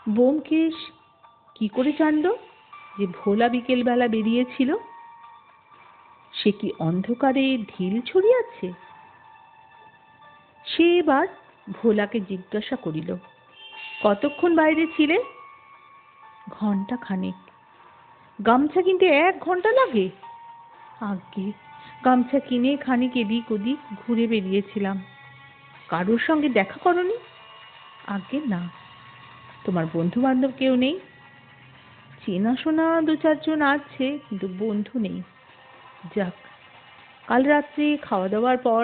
ব্যোমকেশ কি করে জানল যে ভোলা বিকেলবেলা বেরিয়েছিল? সে কি অন্ধকারে ঢিল ছড়িয়াছে? সে এবার ভোলাকে জিজ্ঞাসা করিল, কতক্ষণ বাইরে ছিলে? ঘণ্টা খানেক। গামছা কিনতে 1 ঘণ্টা লাগে? আজ্ঞে, গামছা কিনে খানিক এদিক ওদিক ঘুরে বেরিয়েছিলাম। কারোর সঙ্গে দেখা করনি? আজ্ঞে না। তোমার বন্ধু বান্ধব কেউ নেই? চেনাশোনা 2-4 জন আছে, কিন্তু বন্ধু নেই। যাক, কাল রাত্রে খাওয়া দাওয়ার পর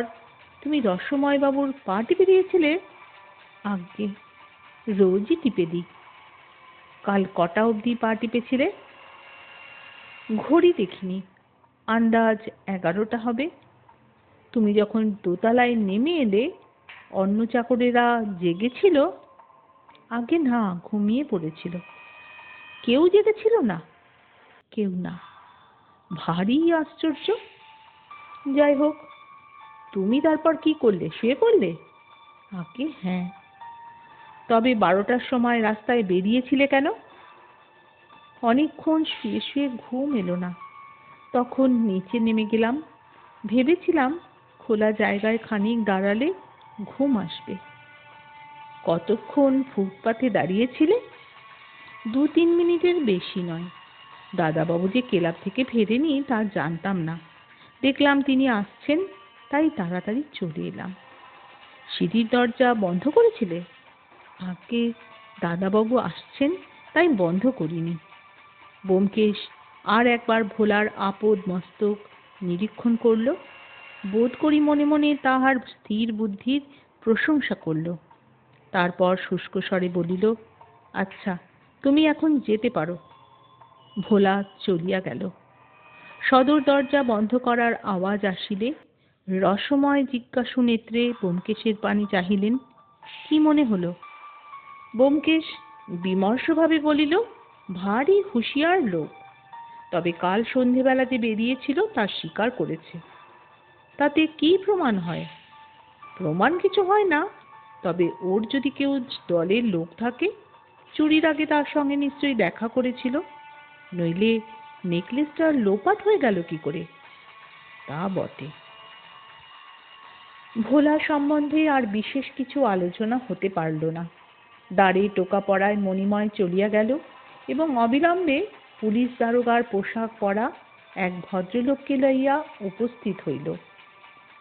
তুমি রসময় বাবুর পা টিপে দিয়েছিলে? আজ্ঞে, রোজই টিপে দিই। কাল কটা অবধি পা টিপেছিলে? ঘড়ি দেখিনি, আন্দাজ 11টা হবে। তুমি যখন দোতলায় নেমে এলে অন্য চাকরেরা জেগেছিল? আগে না, ঘুমিয়ে পড়েছিল। কেউ জেগেছিল না? কেউ না। ভারী আশ্চর্য। যাই হোক, তুমি তারপর কি করলে? শুয়ে পড়লে? আগে হ্যাঁ। তবে 12টার সময় রাস্তায় বেরিয়েছিলে কেন? অনেকক্ষণ শুয়ে শুয়ে ঘুম এলো না, তখন নিচে নেমে গেলাম। ভেবেছিলাম খোলা জায়গায় খানিক দাঁড়ালে ঘুম আসবে। কতক্ষণ ফুটপাতে দাঁড়িয়েছিলে? 2-3 মিনিটের বেশি নয়। দাদাবাবু যে ক্লাব থেকে ফেরেনি তা জানতাম না। দেখলাম তিনি আসছেন, তাই তাড়াতাড়ি চলে এলাম। সিঁড়ির দরজা বন্ধ করেছিলে? আগে দাদাবাবু আসছেন, তাই বন্ধ করিনি। ব্যোমকেশ আর একবার ভোলার আপদ মস্তক নিরীক্ষণ করল। বোধ করি মনে মনে তাহার স্থির বুদ্ধির প্রশংসা করল। তারপর শুষ্ক স্বরে বলিল, আচ্ছা, তুমি এখন যেতে পারো। ভোলা চলিয়া গেল। সদর দরজা বন্ধ করার আওয়াজ আসিলে রসময় জিজ্ঞাসু নেত্রে ব্যোমকেশের পানে চাহিলেন। কি মনে হলো? ব্যোমকেশ বিমর্ষভাবে বলিল, ভারী হুঁশিয়ার লোক। তবে কাল সন্ধেবেলা যে বেরিয়েছিল তা স্বীকার করেছে। তাতে কি প্রমাণ হয়? প্রমাণ কিছু হয় না, তবে ওর যদি কেউ দলের লোক থাকে, চুরির আগে তার সঙ্গে নিশ্চয়ই দেখা করেছিল, নইলে নেকলেসটা লোপাট হয়ে গেল কি করে? তা বটে। ভোলা সম্বন্ধে আর বিশেষ কিছু আলোচনা হতে পারল না। দাঁড়ে টোকা পড়ায় মণিময় চলিয়া গেল এবং অবিলম্বে পুলিশ দারোগার পোশাক পরা এক ভদ্রলোককে লইয়া উপস্থিত হইল।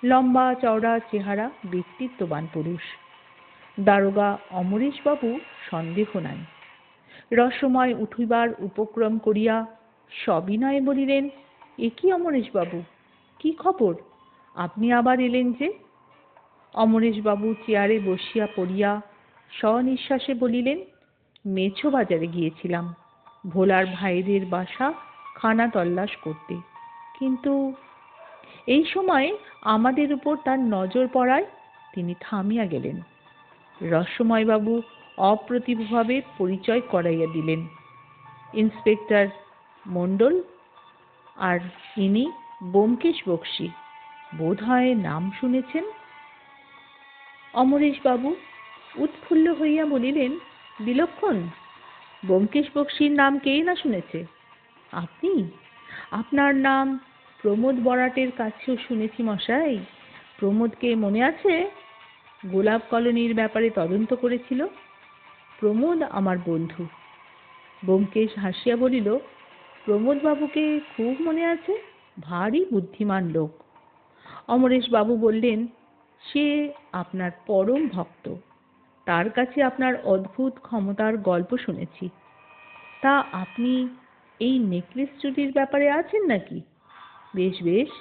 লম্বা চওড়া চেহারা, ব্যক্তিত্ববান পুরুষ। দারোগা অমরেশবাবু সন্দেহ নাই। রসময় উঠিবার উপক্রম করিয়া সবিনয়ে বলিলেন, এ কি অমরেশবাবু, কি খবর? আপনি আবার এলেন যে? অমরেশবাবু চেয়ারে বসিয়া পড়িয়া সনিঃশ্বাসে বলিলেন, মেছো বাজারে গিয়েছিলাম ভোলার ভাইদের বাসা খানা তল্লাশ করতে, কিন্তু এই সময় আমাদের উপর তার নজর পড়ায় তিনি থামিয়া গেলেন। রসময়বাবু অপ্রতিভভাবে পরিচয় করাইয়া দিলেন, ইন্সপেক্টর মণ্ডল, আর ইনি ব্যোমকেশ বক্সী, বোধ হয় নাম শুনেছেন। অমরেশবাবু উৎফুল্ল হইয়া বলিলেন, বিলক্ষণ! ব্যোমকেশ বক্সীর নাম কেই না শুনেছে? আপনি? আপনার নাম প্রমোদ বরাটের কাছেও শুনেছি মশাই। প্রমোদকে মনে আছে? গোলাপ কলোনির ব্যাপারে তদন্ত করেছিল। প্রমোদ আমার বন্ধু। ব্যোমকেশ হাসিয়া বলিল, প্রমোদ বাবুকে খুব মনে আছে, ভারী বুদ্ধিমান লোক। অমরেশবাবু বললেন, সে আপনার পরম ভক্ত, তার কাছে আপনার অদ্ভুত ক্ষমতার গল্প শুনেছি। তা আপনি এই নেকলেস চুরির ব্যাপারে আছেন নাকি? বেশ বেশ,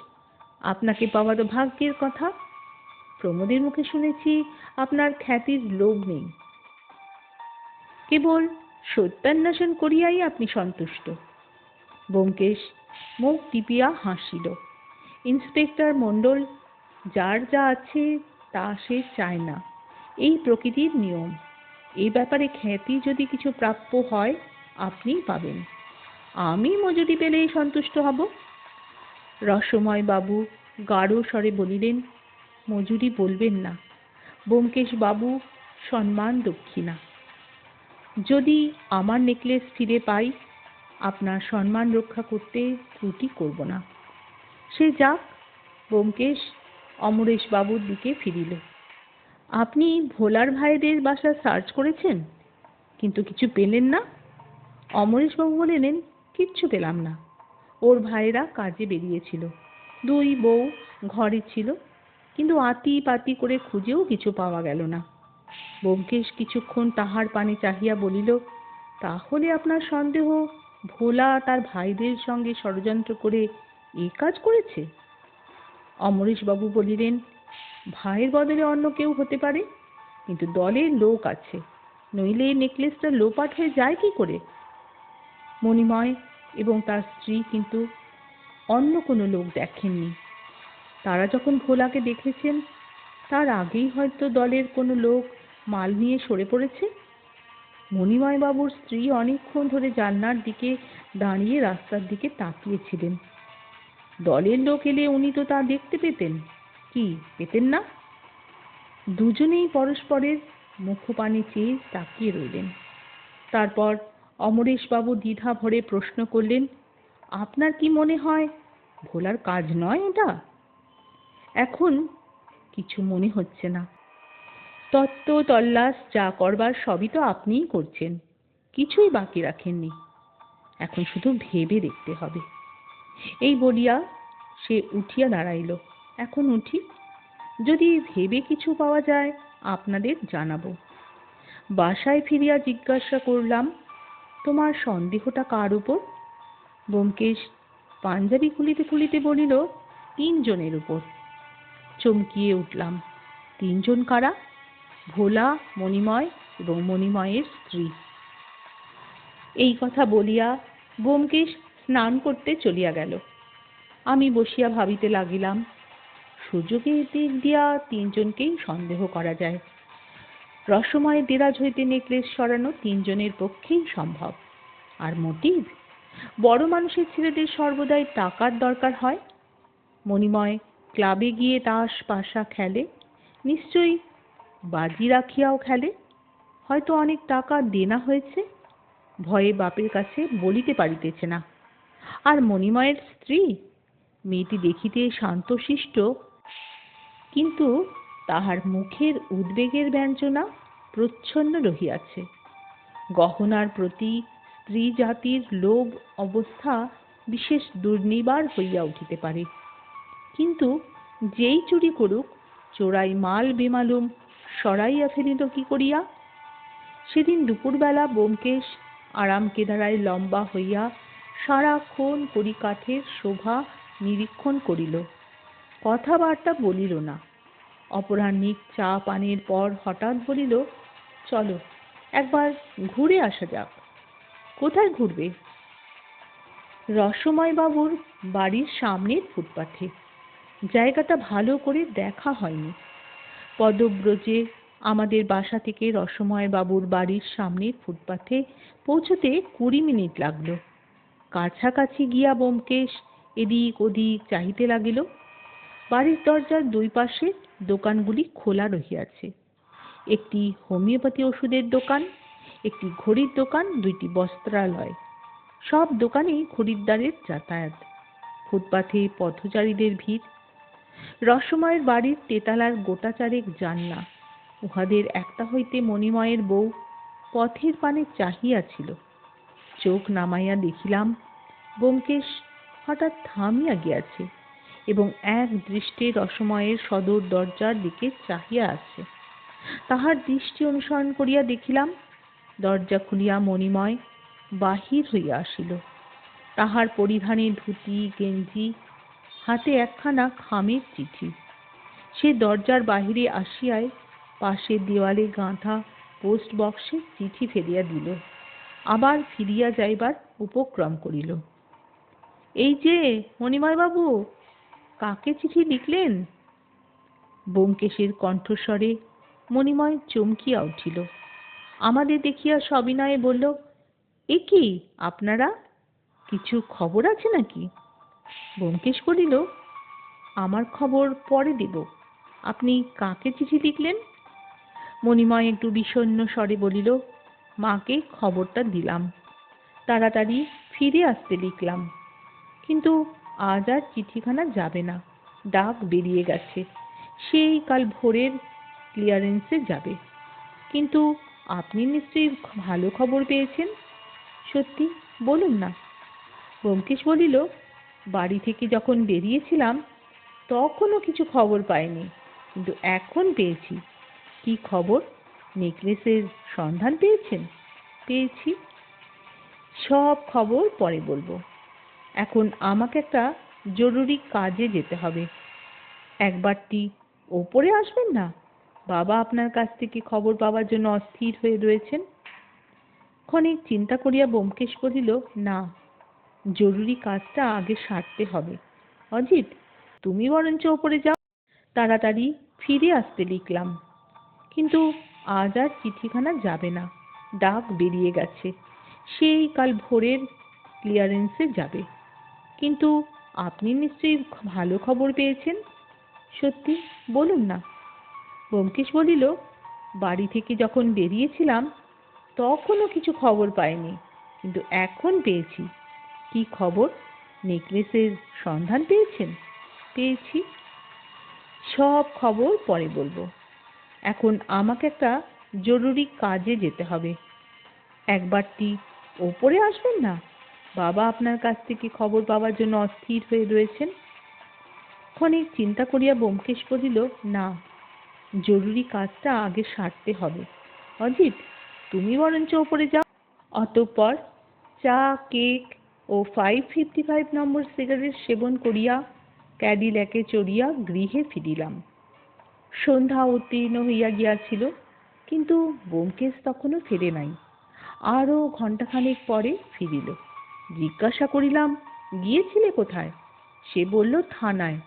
আপনাকে পাওয়া তো ভাগ্যের কথা। প্রমোদের মুখে শুনেছি আপনার খ্যাতির লোভ নেই, কেবল সত্যান্বেষণ করিয়াই আপনি সন্তুষ্ট। ব্যোমকেশ মুখ টিপিয়া হাসিল। ইন্সপেক্টর মণ্ডল, যার যা আছে তা সে চায় না, এই প্রকৃতির নিয়ম। এই ব্যাপারে খ্যাতি যদি কিছু প্রাপ্য হয়, আপনিই পাবেন। আমি মজুরি পেলেই সন্তুষ্ট হব। রসময় বাবু গাঢ় স্বরে বলিলেন, মজুরি বলবেন না ব্যোমকেশ বাবু, সম্মান দক্ষিণা। যদি আমার নেকলেস ফিরে পাই, আপনার সম্মান রক্ষা করতে ত্রুটি করব না। সে যাক। ব্যোমকেশ অমরেশ বাবুর দিকে ফিরিল। আপনি ভোলার ভাইদের বাসা সার্চ করেছেন, কিন্তু কিছু পেলেন না? অমরেশবাবু বললেন, কিচ্ছু পেলাম না। ওর ভাইয়েরা কাজে বেরিয়েছিল, দুই বউ ঘরে ছিল, কিন্তু আতি পাতি করে খুঁজেও কিছু পাওয়া গেল না। ব্যোমকেশ কিছুক্ষণ তাহার পানে চাহিয়া বলিল, তাহলে আপনার সন্দেহ ভোলা তার ভাইদের সঙ্গে ষড়যন্ত্র করে এ কাজ করেছে? অমরেশবাবু বলিলেন, ভাইয়ের বদলে অন্য কেউ হতে পারে, কিন্তু দলের লোক আছে, নইলে নেকলেসটা লোপাট হয়ে যায় কি করে? মণিময় এবং তার স্ত্রী কিন্তু অন্য কোনো লোক দেখেননি। তারা যখন ভোলাকে দেখেছেন, তার আগেই হয়তো দলের কোনো লোক মাল নিয়ে সরে পড়েছে। মণিময় বাবুর স্ত্রী অনেকক্ষণ ধরে জানলার দিকে দাঁড়িয়ে রাস্তার দিকে তাকিয়েছিলেন। দলের লোক এলে উনি তো তা দেখতে পেতেন, কি পেতেন না? দুজনেই পরস্পরের মুখপানে চেয়ে তাকিয়ে রইলেন। তারপর অমরেশবাবু দ্বিধা ভরে প্রশ্ন করলেন, আপনার কি মনে হয় ভোলার কাজ নয় এটা? এখন কিছু মনে হচ্ছে না। তত্ত্ব তল্লাশ যা করবার সবই তো আপনিই করছেন, কিছুই বাকি রাখেননি। এখন শুধু ভেবে দেখতে হবে। এই বলিয়া সে উঠিয়া দাঁড়াইল। এখন উঠি, যদি ভেবে কিছু পাওয়া যায় আপনাদের জানাবো। বাসায় ফিরিয়া জিজ্ঞাসা করলাম, তোমার সন্দেহটা কার উপর? ব্যোমকেশ পাঞ্জাবি খুলিতে খুলিতে বলিল, 3 জনের উপর। চমকিয়ে উঠলাম। 3 জন কারা? ভোলা, মণিময় এবং মণিময়ের স্ত্রী। এই কথা বলিয়া ব্যোমকেশ স্নান করতে চলিয়া গেল। আমি বসিয়া ভাবিতে লাগিলাম, সুযোগের দিক দিয়া 3 জনকেই সন্দেহ করা যায়। রসময় দেরাজ হইতে নেকলেস সরানো 3 জনের পক্ষেই সম্ভব। আর মোটিভ, বড় মানুষের ছেলেদের সর্বদাই টাকার দরকার হয়। মণিময় ক্লাবে গিয়ে তাস পাশা খেলে, নিশ্চয়ই বাজি রাখিয়াও খেলে। হয়তো অনেক টাকা দেনা হয়েছে, ভয়ে বাপের কাছে বলিতে পারিতেছে না। আর মণিময়ের স্ত্রী, মেয়েটি দেখিতে শান্তশিষ্ট, কিন্তু তাহার মুখের উদ্বেগের ব্যঞ্জনা প্রচ্ছন্ন রহিয়াছে। গহনার প্রতি স্ত্রী জাতির লোভ অবস্থা বিশেষ দুর্নিবার হইয়া উঠিতে পারে, কিন্তু যেই চুরি করুক, চোরাই মাল বেমালুম সরাইয়া ফেলিল কি করিয়া? সেদিন দুপুরবেলা ব্যোমকেশ আরাম কেদারায় লম্বা হইয়া সারাক্ষণ কড়িকাঠের শোভা নিরীক্ষণ করিল, কথাবার্তা বলিল না। অপরাহ্নিক চা পানের পর হঠাৎ বলিল, চলো একবার ঘুরে আসা যাক। কোথায় ঘুরবে? রসময় বাবুর বাড়ির সামনের ফুটপাথে। জায়গাটা ভালো করে দেখা হয়নি। পদব্রজে আমাদের বাসা থেকে রসময় বাবুর বাড়ির সামনের ফুটপাথে পৌঁছতে 20 মিনিট লাগলো। কাছাকাছি গিয়া ব্যোমকেশ এদিক ওদিক চাহিতে লাগিল। বাড়ির দরজার 2 পাশে দোকানগুলি খোলা রহিয়াছে। একটি হোমিওপ্যাথি ওষুধের দোকান, একটি ঘড়ির দোকান, 2টি বস্ত্রালয়। সব দোকানেই খরিদ্দারের যাতায়াত। ফুটপাথে পথচারীদের ভিড়। রসময়ের বাড়ির তেতালার গোটা চারেক জানলা, উহাদের একটা হইতে মণিময়ের বউ পথের পানে চাহিয়াছিল। চোখ নামাইয়া দেখিলাম, ব্যোমকেশ হঠাৎ থামিয়া গিয়াছে এবং এক দৃষ্টে রসময়ের সদর দরজার দিকে চাহিয়া আছে। তাহার দৃষ্টি অনুসরণ করিয়া দেখিলাম, দরজা খুলিয়া মণিময় বাহির হইয়া আসিল। তাহার পরিধানে ধুতি গেঞ্জি, হাতে একখানা খামের চিঠি। সে দরজার বাহিরে আসিয়াই পাশের দেওয়ালে গাঁথা পোস্ট বক্সে চিঠি ফেলিয়া দিল, আবার ফিরিয়া যাইবার উপক্রম করিল। এই যে মণিময় বাবু, কাকে চিঠি লিখলেন? ব্যোমকেশের কণ্ঠস্বরে মণিময় চমকিয়া উঠিল। আমাদের দেখিয়া সবিনয়ে বলল, এ কি আপনারা? কিছু খবর আছে নাকি? ব্যোমকেশ বলিল, আমার খবর পরে দেব, আপনি কাকে চিঠি লিখলেন? মণিময় একটু বিষণ্ণ স্বরে বলিল, মাকে খবরটা দিলাম। তাড়াতাড়ি ফিরে আসতে লিখলাম। কিন্তু আজ আর চিঠিখানা যাবে না, ডাক বেরিয়ে গেছে, সেই কাল ভোরের ক্লিয়ারেন্সে যাবে। কিন্তু আপনি নিশ্চয়ই ভালো খবর পেয়েছেন? সত্যি বলুন না। ব্যোমকেশ বলিল, বাড়ি থেকে যখন বেরিয়েছিলাম তখনও কিছু খবর পাইনি, কিন্তু এখন পেয়েছি। কি খবর? নেকলেসের সন্ধান পেয়েছেন? পেয়েছি। সব খবর পরে বলবো। এখন আমাকে একটা জরুরি কাজে যেতে হবে। একবারটি ওপরে আসবেন না? বাবা আপনার কাছ থেকে খবর পাওয়ার জন্য অস্থির হয়ে রয়েছেন। ক্ষণিক চিন্তা করিয়া ব্যোমকেশ বলিল, না, জরুরি কাজটা আগে সারতে হবে। অজিত, তুমি বরঞ্চ ওপরে যাও। তাড়াতাড়ি ফিরে আসতে লিখলাম। কিন্তু আজ আর চিঠিখানা যাবে না, ডাক বেরিয়ে গেছে, সেই কাল ভোরের ক্লিয়ারেন্সে যাবে। কিন্তু আপনি নিশ্চয়ই ভালো খবর পেয়েছেন? সত্যি বলুন না। ব্যোমকেশ বলিল, বাড়ি থেকে যখন বেরিয়েছিলাম তখনও কিছু খবর পাইনি, কিন্তু এখন পেয়েছি। কি খবর? নেকলেসের সন্ধান পেয়েছেন? পেয়েছি। সব খবর পরে বলবো। এখন আমাকে একটা জরুরি কাজে যেতে হবে। একবারটি ওপরে আসবেন না? বাবা আপনার কাছ থেকে খবর পাওয়ার জন্য অস্থির হয়ে রয়েছেন। ক্ষণিক চিন্তা করিয়া ব্যোমকেশ বলিল, না, জরুরি কাজটা আগে সারতে হবে। অজিত, তুমি বরঞ্চ ওপরে যাও। অতঃপর চা, কেক ও 555 নম্বর সিগারেট সেবন করিয়া ক্যাডিল্যাকে চড়িয়া গৃহে ফিরিলাম। সন্ধ্যা উত্তীর্ণ হইয়া গিয়াছিল, কিন্তু ব্যোমকেশ তখনও ফেরে নাই। আরও ঘণ্টাখানেক পরে ফিরিল। জিজ্ঞাসা করিলাম, গিয়েছিলে কোথায়? সে বলল, থানায়।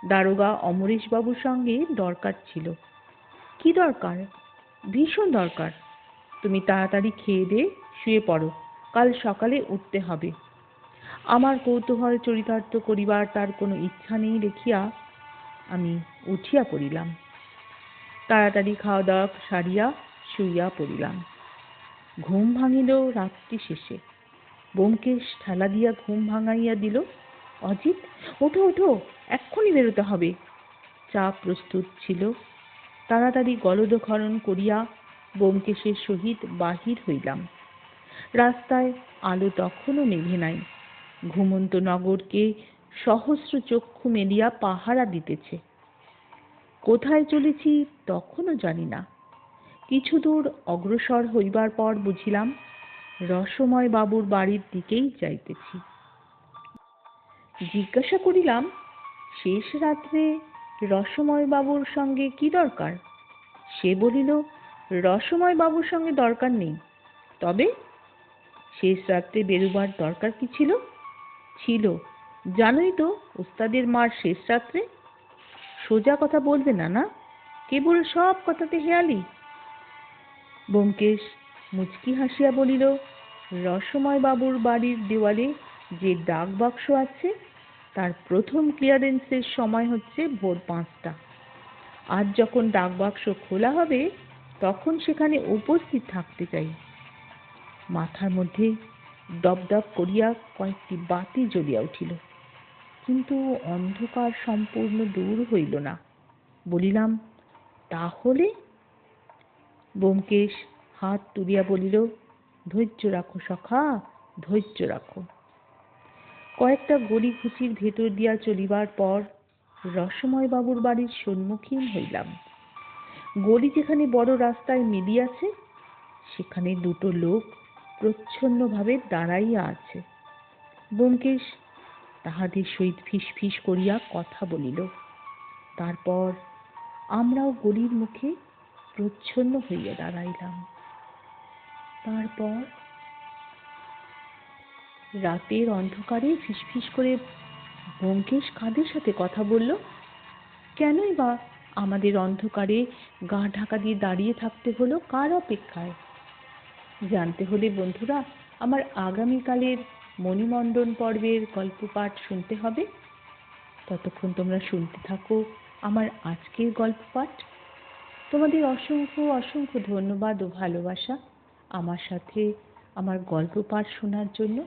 দারোগা অমরেশবাবুর সঙ্গে দরকার ছিল। কি দরকার? ভীষণ দরকার। তুমি তাড়াতাড়ি খেয়ে দিয়ে শুয়ে পড়ো, কাল সকালে উঠতে হবে। আমার কৌতূহল চরিতার্থ করিবার তার কোনো ইচ্ছা নেই দেখিয়া আমি উঠিয়া পড়িলাম। তাড়াতাড়ি খাওয়া দাওয়া সারিয়া শুইয়া পড়িলাম। ঘুম ভাঙিল রাত্রি শেষে। ব্যোমকেশ ঠেলা দিয়া ঘুম ভাঙাইয়া দিল। অজিত, ওঠো ওঠো, এক্ষুনি বেরোতে হবে। চা প্রস্তুত ছিল। তাড়াতাড়ি গলদক্ষরণ করিয়া ব্যোমকেশের সহিত বাহির হইলাম। রাস্তায় আলো তখনও নিভে নাই। ঘুমন্ত নগরকে সহস্র চক্ষু মেলিয়া পাহারা দিতেছে। কোথায় চলেছি তখনও জানি না। কিছু দূর অগ্রসর হইবার পর বুঝিলাম রসময় বাবুর বাড়ির দিকেই যাইতেছি। জিজ্ঞাসা করিলাম, শেষ রাত্রে রসময় বাবুর সঙ্গে কি দরকার? সে বলিল, রসময় বাবুর সঙ্গে দরকার নেই, তবে শেষ রাত্রে বেরুবার দরকার কি ছিল? ছিল, জানোই তো, ওস্তাদের মার শেষ রাত্রে। সোজা কথা বলবে না, না কেবল সব কথাতে হেয়ালি? ব্যোমকেশ মুচকি হাসিয়া বলিল, রসময় বাবুর বাড়ির দেওয়ালে যে ডাক বাক্স আছে তার প্রথম ক্লিয়ারেন্সের সময় হচ্ছে ভোর 5টা। আজ যখন ডাক বাক্স খোলা হবে তখন সেখানে উপস্থিত থাকতে চাই। মাথার মধ্যে দপদপ করিয়া কয়েকটি বাতি জ্বলিয়া উঠিল, কিন্তু অন্ধকার সম্পূর্ণ দূর হইল না। বলিলাম, তাহলে? ব্যোমকেশ হাত তুলিয়া বলিল, ধৈর্য রাখো সখা, ধৈর্য রাখো। কয়েকটা গলি ঘুচির ভেতর দিয়া চলিবার পর রসময় বাবুর বাড়ির সম্মুখীন হইলাম। গলি যেখানে বড় রাস্তায় মিলিয়াছে সেখানে দুটো লোক প্রচ্ছন্নভাবে দাঁড়াইয়া আছে। ব্যোমকেশ তাহাদের সহিত ফিসফিস করিয়া কথা বলিল। তারপর আমরাও গলির মুখে প্রচ্ছন্ন হইয়া দাঁড়াইলাম। তারপর রাতের অন্ধকারে ফিসফিস করে ব্যোমকেশ কাদের সাথে কথা বলল? কেনই বা আমাদের অন্ধকারে গা ঢাকা দিয়ে দাঁড়িয়ে থাকতে হলো কার অপেক্ষায়? জানতে হলে বন্ধুরা আমার আগামীকালের মণিমণ্ডন পর্বের গল্প পাঠ শুনতে হবে। ততক্ষণ তোমরা শুনতে থাকো আমার আজকের গল্প পাঠ। তোমাদের অসংখ্য অসংখ্য ধন্যবাদ ও ভালোবাসা। আমার সাথে আমার গল্প পাঠ শোনার জন্য।